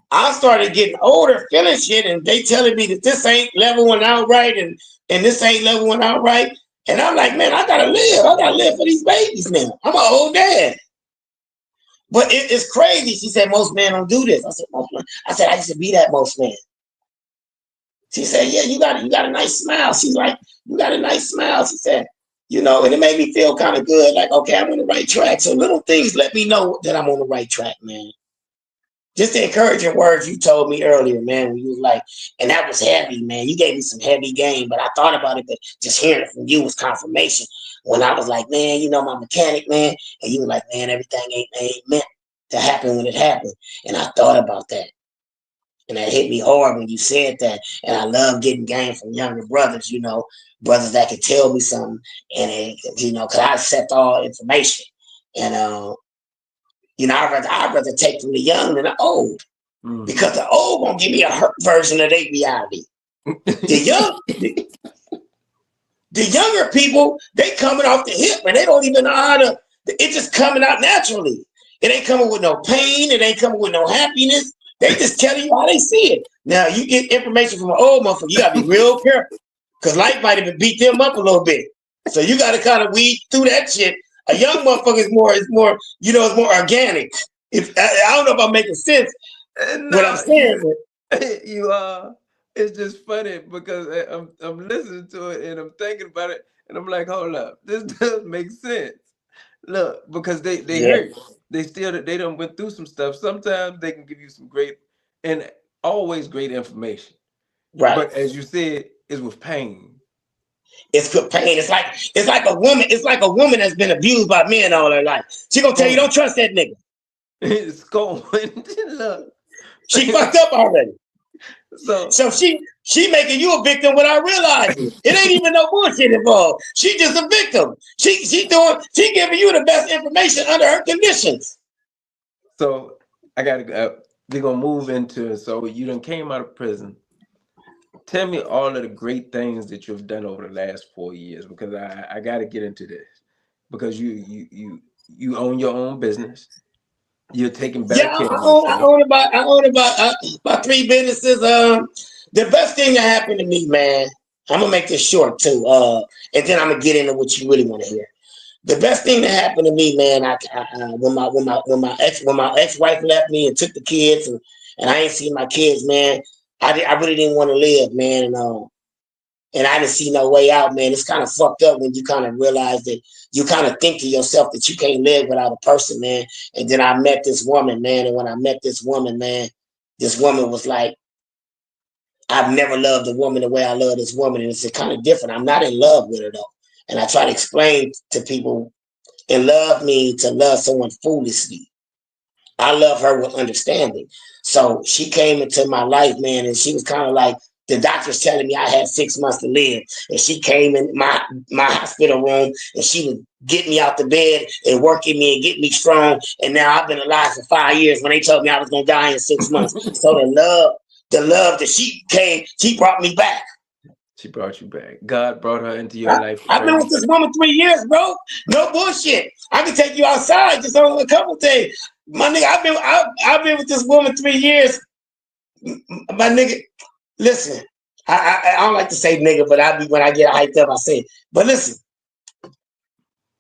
I started getting older, feeling shit, and they telling me that this ain't leveling out right and this ain't leveling out right. And I'm like, man, I gotta live. I gotta live for these babies now. I'm an old dad. But it's crazy. She said, most men don't do this. I said, most men. I said, I used to be that most man. She said, yeah, you got a nice smile. She's like, you got a nice smile. She said, you know, and it made me feel kind of good, like, okay, I'm on the right track. So little things let me know that I'm on the right track, man. Just the encouraging words you told me earlier, man, when you was like, and that was heavy, man. You gave me some heavy game, but I thought about it, but just hearing it from you was confirmation. When I was like, man, you know, my mechanic, man, and you were like, man, everything ain't meant to happen when it happened. And I thought about that. And that hit me hard when you said that. And I love getting game from younger brothers, you know, brothers that can tell me something. And, you know, because I accept all information. And, you know, I'd rather take from the young than the old. Mm-hmm. Because the old gonna give me a hurt version of their reality. The young, the younger people, they coming off the hip and they don't even know how to. It's just coming out naturally. It ain't coming with no pain. It ain't coming with no happiness. They just tell you how they see it. Now you get information from an old motherfucker, you gotta be real careful. Cause life might even beat them up a little bit. So you gotta kind of weed through that shit. A young motherfucker is more, it's more organic. If I don't know if I'm making sense what I'm No, saying, but you are. It's just funny because I'm listening to it and I'm thinking about it and I'm like, hold up, this does make sense. Look, because they yeah, hurt. They don't went through some stuff. Sometimes they can give you some great and always great information. right. But as you said, it's with pain. It's good pain. It's like a woman that's been abused by men all her life. She gonna tell you don't Scorn. trust that nigga. Scorn. Look. She fucked up already. So So she making you a victim without realizing it. It ain't even no bullshit involved. She just a victim. She giving you the best information under her conditions. so I gotta go. We're gonna move into, so you done came out of prison. Tell me all of the great things that you've done over the last 4 years, because I got to get into this, because you own your own business. You're taking better Yeah, care of I yourself. own about three businesses. The best thing that happened to me, man. I'm gonna make this short too. And then I'm gonna get into what you really want to hear. The best thing that happened to me, man, when my ex wife left me and took the kids, and I ain't seen my kids, man. I really didn't want to live, man, and I didn't see no way out, man. It's kind of fucked up when you kind of realize that you kind of think to yourself that you can't live without a person, man. And then I met this woman, man, and when I met this woman, man, this woman was like, I've never loved a woman the way I love this woman, and it's kind of different. I'm not in love with her though, and I try to explain to people, and love means to love someone foolishly. I love her with understanding. So she came into my life, man, and she was kind of like, the doctor's telling me I had 6 months to live. And she came in my hospital room and she would get me out the bed and working me and get me strong. And now I've been alive for 5 years when they told me I was gonna die in 6 months. So the love that she came, she brought me back. She brought you back. God brought her into your life to I've bring been you with this back. woman 3 years, bro. No bullshit. I can take you outside just on a couple things. My nigga, I've been with this woman 3 years. My nigga, listen. I don't like to say nigga, but when I get hyped up, I say it. But listen,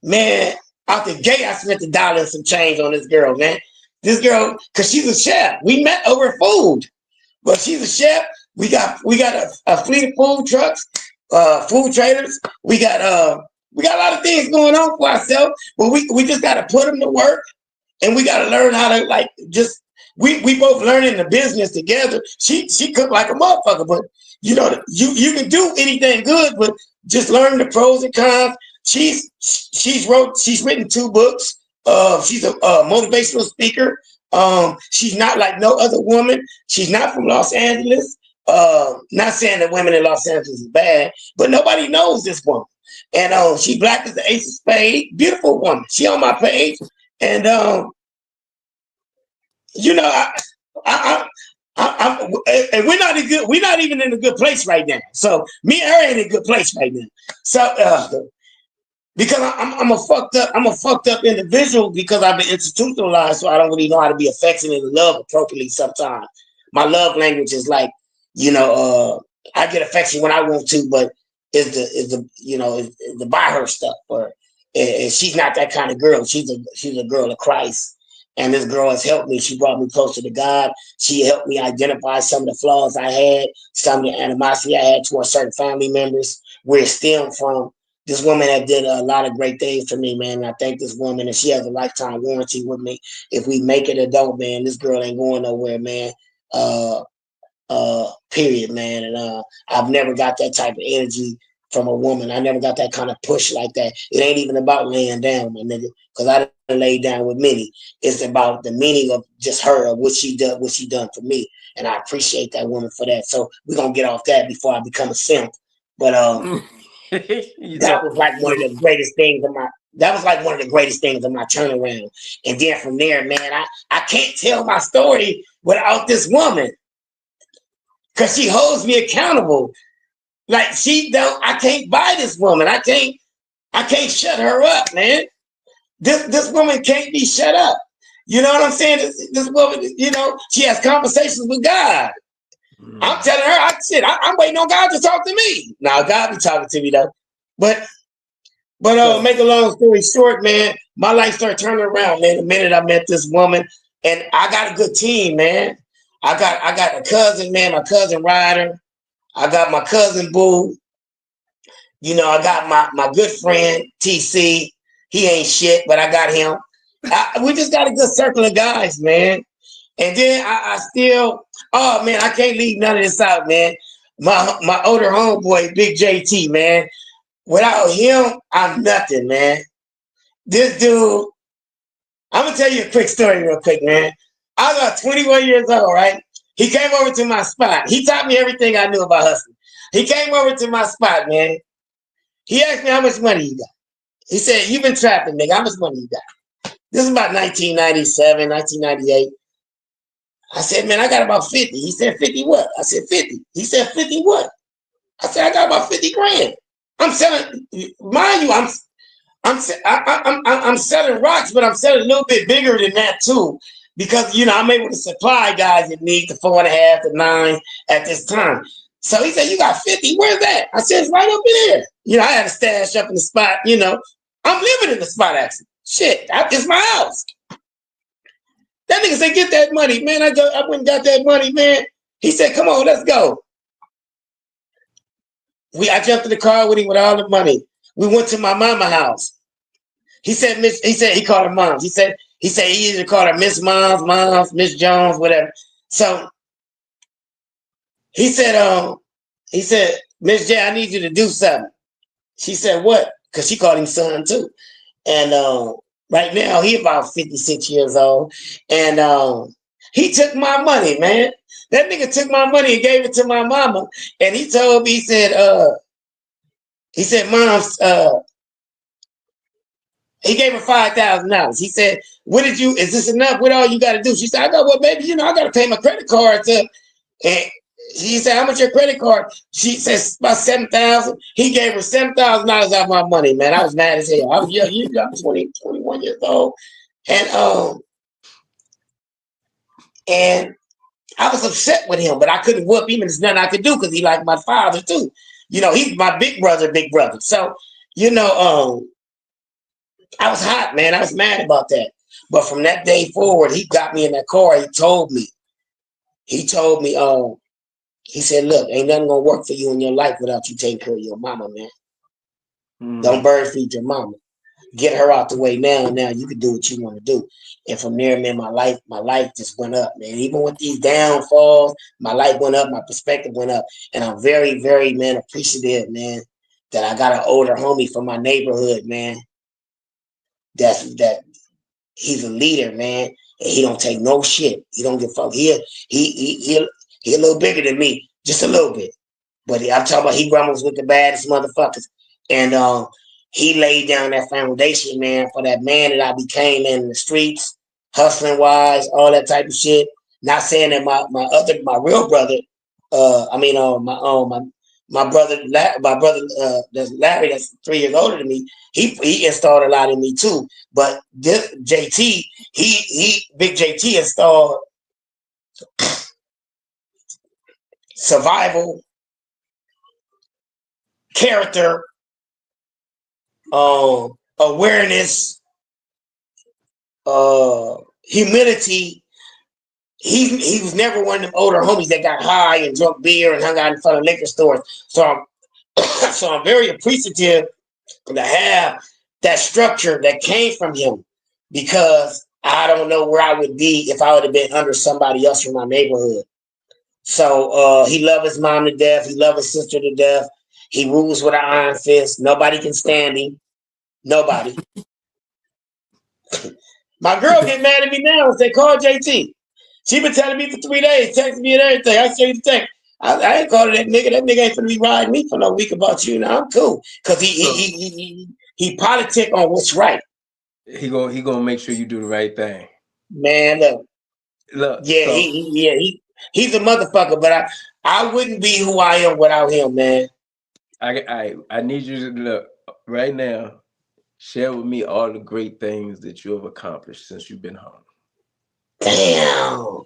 man, out the gate, I spent $1 and some change on this girl, man. This girl, cause she's a chef. We met over food, but she's a chef. We got a fleet of food trucks, food trailers. We got a lot of things going on for ourselves, but we just got to put them to work, and we got to learn how to like just. We both learning the business together. She cooked like a motherfucker, but you can do anything good, but just learn the pros and cons. She's written 2 books. She's a motivational speaker. She's not like no other woman. She's not from Los Angeles. Not saying that women in Los Angeles is bad, but nobody knows this woman. And she black as the ace of spades. Beautiful woman. She on my page, and you know, and we're not even in a good place right now. So me and her ain't in a good place right now. So because I'm a fucked up individual because I've been institutionalized, so I don't really know how to be affectionate and love appropriately sometimes. My love language is like, I get affection when I want to, but is the buy her stuff, or and she's not that kind of girl. She's a girl of Christ. And this girl has helped me. She brought me closer to God. She helped me identify some of the flaws I had, some of the animosity I had towards certain family members, where it stemmed from. This woman that did a lot of great things for me, man. And I thank this woman, and she has a lifetime warranty with me. If we make it adult, man, this girl ain't going nowhere, man. Period, man. And I've never got that type of energy from a woman. I never got that kind of push like that. It ain't even about laying down, my nigga, because I done laid down with many. It's about the meaning of just her, of what she done for me. And I appreciate that woman for that. So we're gonna get off that before I become a simp. But that So was like one of so the greatest things of my that was like one of the greatest things of my turnaround. And then from there, man, I can't tell my story without this woman. Cause she holds me accountable. Like I can't buy this woman. I can't shut her up, man. This woman can't be shut up. You know what I'm saying? This woman, you know, she has conversations with God. I'm telling her, I'm waiting on God to talk to me. Now God be talking to me though. But So make a long story short, man, my life started turning around, man. The minute I met this woman, and I got a good team, man. I got a cousin, man, my cousin Ryder. I got my cousin Boo. You know, I got my good friend TC. He ain't shit, but I got him. We just got a good circle of guys, man. And then I still, oh man, I can't leave none of this out, man. My older homeboy, Big JT, man. Without him, I'm nothing, man. This dude, I'm gonna tell you a quick story real quick, man. I was about 21 years old, right? He came over to my spot. He taught me everything I knew about hustling. He came over to my spot, man. He asked me how much money you got. He said, "You've been trapping, nigga. How much money you got?" This is about 1997, 1998. I said, "Man, I got about 50." He said, "50 what?" I said, 50. He said, "50 what?" I said, "I got about 50 grand." I'm selling, mind you, I'm selling rocks, but I'm selling a little bit bigger than that too, because you know I'm able to supply guys that need the 4.5 to 9 at this time. So he said, "You got 50? Where's that?" I said, "It's right up in there." You know, I had a stash up in the spot. You know, I'm living in the spot actually. Shit, it's my house. That nigga said, "Get that money, man." I went and got that money, man. He said, "Come on, let's go." I jumped in the car with him with all the money. We went to my mama house. He said, he called her Moms. He either called her Miss Moms, Miss Jones, whatever. So he said, "Miss J, I need you to do something." She said, "What?" Because she called him son too. And right now he about 56 years old. And he took my money, man. That nigga took my money and gave it to my mama. And he told me, he said, "Mom's, he gave her $5,000. He said, is this enough? What all you got to do?" She said, "I go, well, baby, you know, I got to pay my credit cards up." And she said, "How much your credit card?" She says, "About 7,000. He gave her $7,000 out of my money, man. I was mad as hell. I was young. I'm 20, 21 years old. And and I was upset with him, but I couldn't whoop him, and there's nothing I could do because he like my father too. You know, he's my big brother, big brother. So, you know, I was hot, man. I was mad about that. But from that day forward, he got me in that car. He told me, he said, "Look, ain't nothing gonna work for you in your life without you taking care of your mama, man. Don't bird feed your mama. Get her out the way now. Now you can do what you want to do." And from there, man, my life just went up, man. Even with these downfalls, my life went up, my perspective went up. And I'm very, very, man, appreciative, man, that I got an older homie from my neighborhood, man. That he's a leader, man. And he don't take no shit. He don't give a fuck. He a little bigger than me, just a little bit. But I'm talking about he grumbles with the baddest motherfuckers. And he laid down that foundation, man, for that man that I became in the streets, hustling wise, all that type of shit. Not saying that my real brother, my brother, that's Larry, that's 3 years older than me. He installed a lot in me too. But this JT, Big JT installed survival, character, awareness, humility. He was never one of them older homies that got high and drunk beer and hung out in front of liquor stores. So I'm very appreciative to have that structure that came from him, because I don't know where I would be if I would have been under somebody else from my neighborhood. So he loved his mom to death. He loved his sister to death. He rules with an iron fist. Nobody can stand him. Nobody. My girl get mad at me now and say, "Call JT." She been telling me for 3 days, texting me and everything. I say the text. I ain't calling that nigga. That nigga ain't gonna be riding me for no week about you. Now I'm cool, because he politic on what's right. He gonna make sure you do the right thing. Man, Look, yeah, so he's a motherfucker. But I wouldn't be who I am without him, man. I need you to look right now. Share with me all the great things that you have accomplished since you've been home. Damn.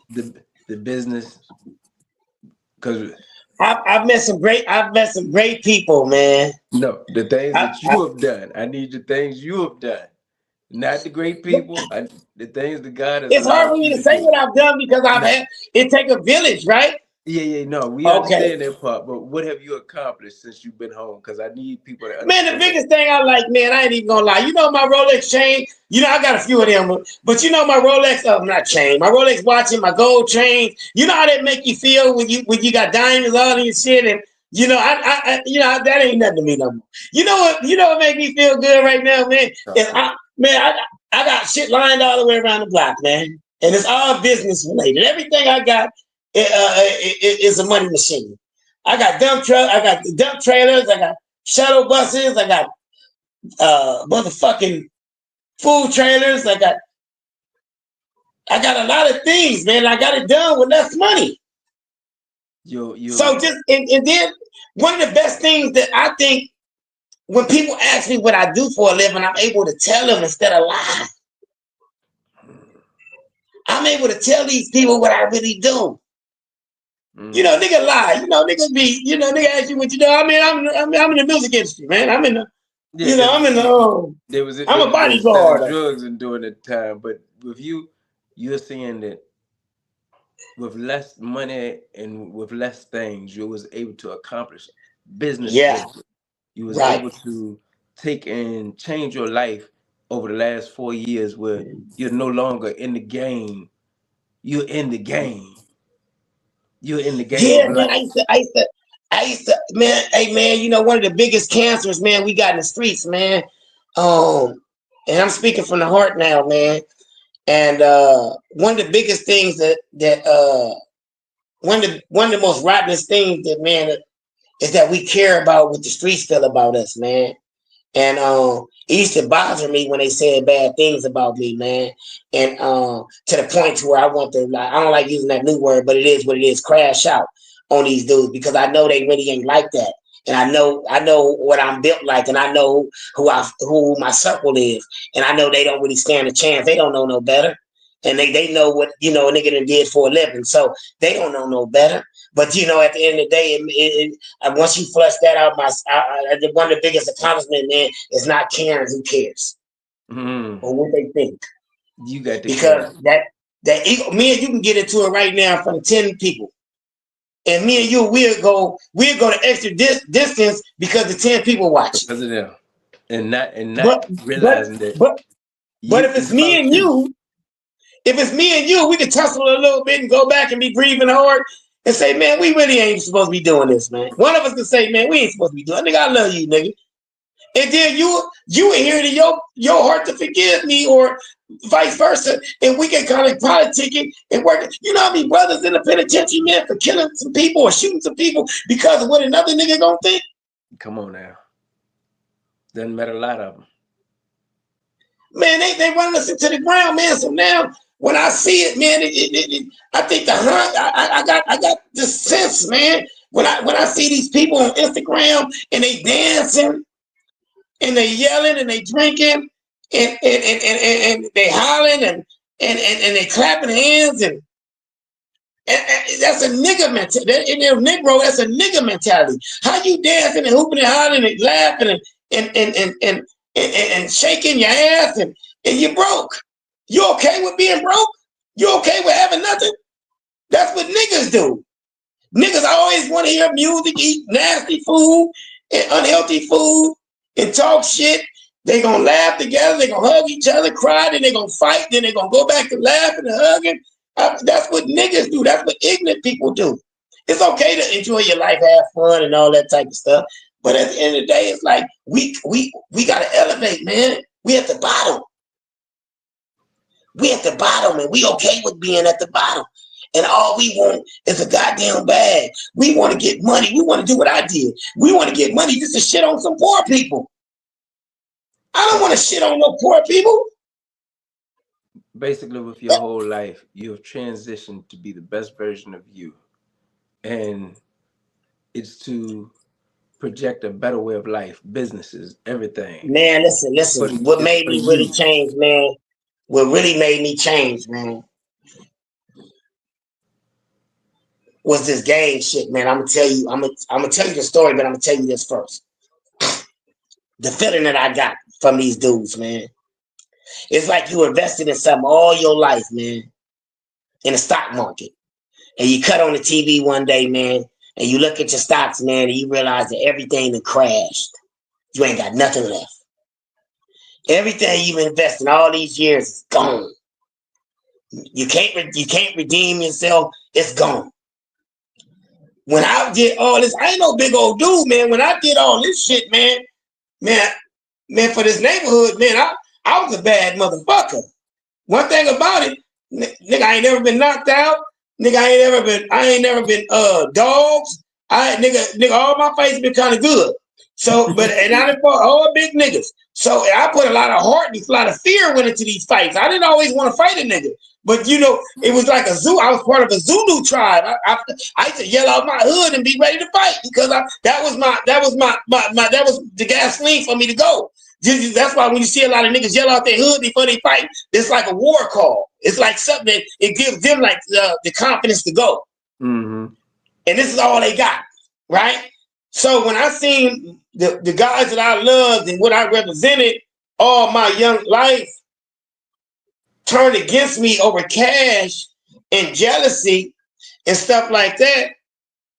the business, because I've met some great people, man. no, the things I, that you have done. I need the things you have done, not the great people. The things that God has it's hard allowed for me you to to say do. what I've done because I've No, had it take a village, right? yeah, no, we Okay. understand that part, but what have you accomplished since you've been home? Because I need people to Man, the understand. biggest thing I like, man, I ain't even gonna lie. You know my Rolex chain. You know I got a few of them, but you know my Rolex, not chain, my Rolex watch and my gold chain. You know how that make you feel when you got diamonds all in your shit, and you know that ain't nothing to me no more. You know what? You know what make me feel good right now, man? Talk to me. I got shit lined all the way around the block, man, and it's all business related. Everything I got is a money machine. I got dump truck, I got dump trailers, I got shuttle buses. I got motherfucking food trailers. I got a lot of things, man. I got it done with less money. You So just and then one of the best things that I think when people ask me what I do for a living, I'm able to tell them instead of lie. I'm able to tell these people what I really do. You know, nigga lie. You know, niggas be. You know, nigga ask you what you do. I mean, I'm in the music industry, man. I'm in the. yeah, You know, because I'm in the. I'm a they was selling bodyguard. drugs and during that time, but with you, you're saying that with less money and with less things, you was able to accomplish business Yeah, things. You was right. able to take and change your life over the last 4 years, where you're no longer in the game. You're in the game. You're in the game of Yeah, man. life. I used to, man. Hey, man. You know, one of the biggest cancers, man, we got in the streets, man. Um, and I'm speaking from the heart now, man. And one of the biggest things that one of the most rottenest things that man is that we care about what the streets feel about us, man. And it used to bother me when they said bad things about me, man. And to the point to where I want to, like, I don't like using that new word, but it is what it is, crash out on these dudes because I know they really ain't like that. And I know what I'm built like, and I know who my circle is, and I know they don't really stand a chance. They don't know no better, and they know what a nigga done did for a living, so they don't know no better. But at the end of the day, once you flush that out, one of the biggest accomplishments, man, is not caring who cares Mm. or what they think. You got to care. Because me and you can get into it right now from 10 people. And me and you, we'll go the extra distance because the 10 people watching. Because of them. And not But but realizing that but but you if it's it's me about and you. you, we can tussle a little bit and go back and be breathing hard and say, man, we really ain't supposed to be doing this, man. One of us can say, man, we ain't supposed to be doing it. Nigga, I love you, nigga. And then you adhere to your heart to forgive me, or vice versa, and we can kind of politic it and work it. You know how many brothers in the penitentiary, man, for killing some people or shooting some people because of what another nigga gonna think? Come on now. Doesn't matter a lot of them. Man, they run us into the ground, man. So now when I see it, man, I think the hunt. I got this sense, man. When I see these people on Instagram and they dancing and they yelling and they drinking and they hollering and they clapping hands and that's a nigga mentality. In Negro, that's a nigga mentality. How you dancing and hooping and hollering and laughing and shaking your ass and you broke. You okay with being broke? You okay with having nothing? That's what niggas do. Niggas always want to hear music, eat nasty food and unhealthy food and talk shit. They gonna laugh together, they gonna hug each other, cry, then they gonna fight, then they gonna go back to laughing and hugging. That's what niggas do. That's what ignorant people do. It's okay to enjoy your life, have fun, and all that type of stuff. But at the end of the day, it's like we gotta elevate, man. We at the bottom. We at the bottom, and we okay with being at the bottom. And all we want is a goddamn bag. We want to get money. We want to do what I did. We want to get money just to shit on some poor people. I don't want to shit on no poor people. Basically, with your whole life, you have transitioned to be the best version of you. And it's to project a better way of life, businesses, everything. Man, listen. What It's made for me really you. change, man? What really made me change, man, was this gang shit, man. I'm gonna tell you. I'm gonna tell you the story, but I'm gonna tell you this first. The feeling that I got from these dudes, man. It's like you invested in something all your life, man, in the stock market, and you cut on the TV one day, man, and you look at your stocks, man, and you realize that everything that crashed. You ain't got nothing left. Everything you've invested in all these years is gone. You can't redeem yourself. It's gone. When I did all this, I ain't no big old dude, man. When I did all this shit, man, for this neighborhood, man, I was a bad motherfucker. One thing about it, nigga, I ain't never been knocked out. Nigga, I ain't never been dogs. Nigga, all my face been kind of good. So, and I done fought all big niggas. So I put a lot of heart and a lot of fear went into these fights. I didn't always want to fight a nigga. But you know, it was like a zoo. I was part of a Zulu tribe. I used to yell out my hood and be ready to fight because that was the gasoline for me to go. That's why when you see a lot of niggas yell out their hood before they fight, it's like a war call. It's like something that it gives them like the confidence to go. Mm-hmm. And this is all they got, right? So when I seen the guys that I loved and what I represented all my young life turned against me over cash and jealousy and stuff like that,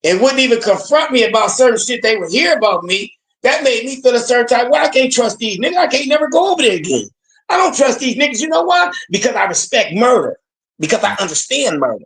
and wouldn't even confront me about certain shit they would hear about me, that made me feel a certain type. Well, I can't trust these niggas. I can't never go over there again. I don't trust these niggas. You know why? Because I respect murder. Because I understand murder.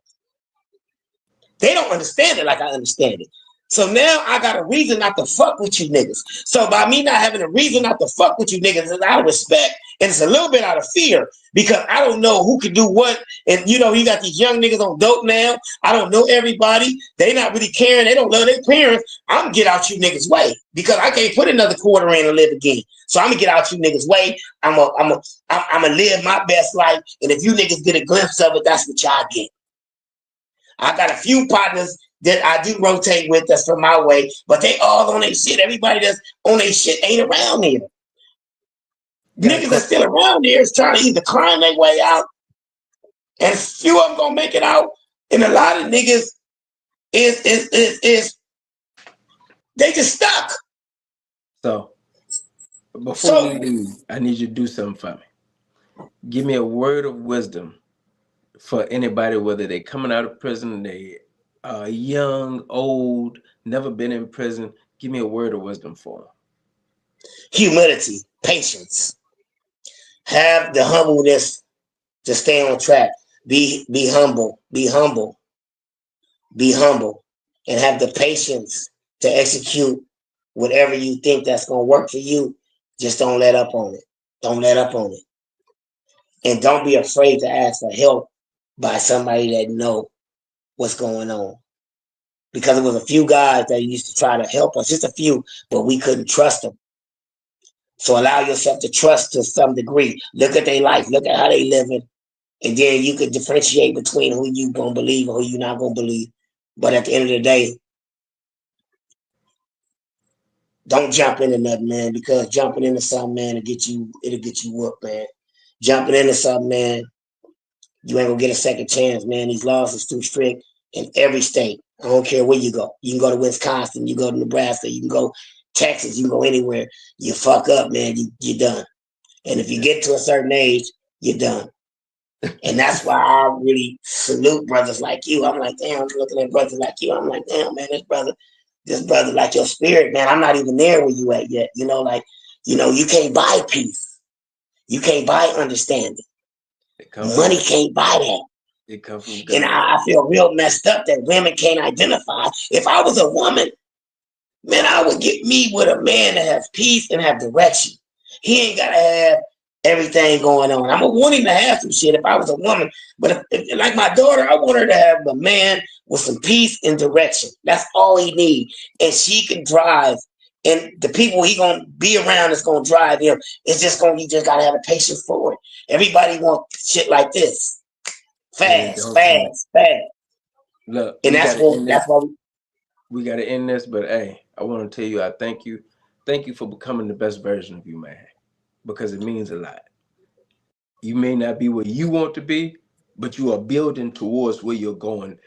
They don't understand it like I understand it. So now I got a reason not to fuck with you niggas. So by me not having a reason not to fuck with you niggas, it's out of respect and it's a little bit out of fear because I don't know who can do what. And you know, you got these young niggas on dope now. I don't know everybody. They not really caring. They don't love their parents. I'm gonna get out you niggas' way because I can't put another quarter in and live again. So I'm gonna get out you niggas' way. I'm gonna live my best life. And if you niggas get a glimpse of it, that's what y'all get. I got a few partners that I do rotate with that's from my way, but they all on their shit. Everybody that's on their shit ain't around here. Niggas that's still around here is trying to either climb their way out, and few of them gonna make it out, and a lot of niggas is they just stuck. So before we leave, I need you to do something for me. Give me a word of wisdom for anybody, whether they coming out of prison, they young, old, never been in prison. Give me a word of wisdom for them. Humility, patience, have the humbleness to stay on track. Be humble, be humble, be humble, and have the patience to execute whatever you think that's gonna work for you. Just don't let up on it. Don't let up on it, and don't be afraid to ask for help by somebody that know what's going on. Because it was a few guys that used to try to help us, just a few, but we couldn't trust them. So allow yourself to trust to some degree. Look at their life, look at how they living, and then you can differentiate between who you gonna believe and who you not gonna believe. But at the end of the day, don't jump into nothing, man, because jumping into something, man, it'll get you whooped, man. Jumping into something, man, you ain't gonna get a second chance, man. These laws is too strict in every state. I don't care where you go. You can go to Wisconsin, you go to Nebraska, you can go Texas, you can go anywhere. You fuck up, man, you're done. And if you get to a certain age, you're done. And that's why I really salute brothers like you. I'm like, damn, I'm looking at brothers like you. I'm like, damn, man, this brother, like your spirit, man. I'm not even there where you at yet. You know, like, you know, you can't buy peace. You can't buy understanding. Money can't buy that. It comes from God. And I feel real messed up that women can't identify. If I was a woman, man, I would get me with a man that has peace and have direction. He ain't gotta have everything going on. I'm gonna want him to have some shit if I was a woman. But if like my daughter, I want her to have a man with some peace and direction. That's all he needs. And she can drive. And the people he gonna be around is gonna drive him. You just gotta have a patience for it. Everybody want shit like this. Fast. Look, and that's why we gotta end this, but hey, I want to tell you I thank you. Thank you for becoming the best version of you, man. Because it means a lot. You may not be where you want to be, but you are building towards where you're going.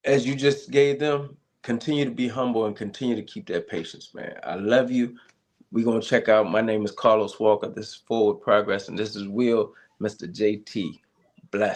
as you just gave them, continue to be humble and continue to keep that patience, man. I love you. We're going to check out. My name is Carlos Walker. This is Forward Progress, and this is Will, Mr. JT. Bless.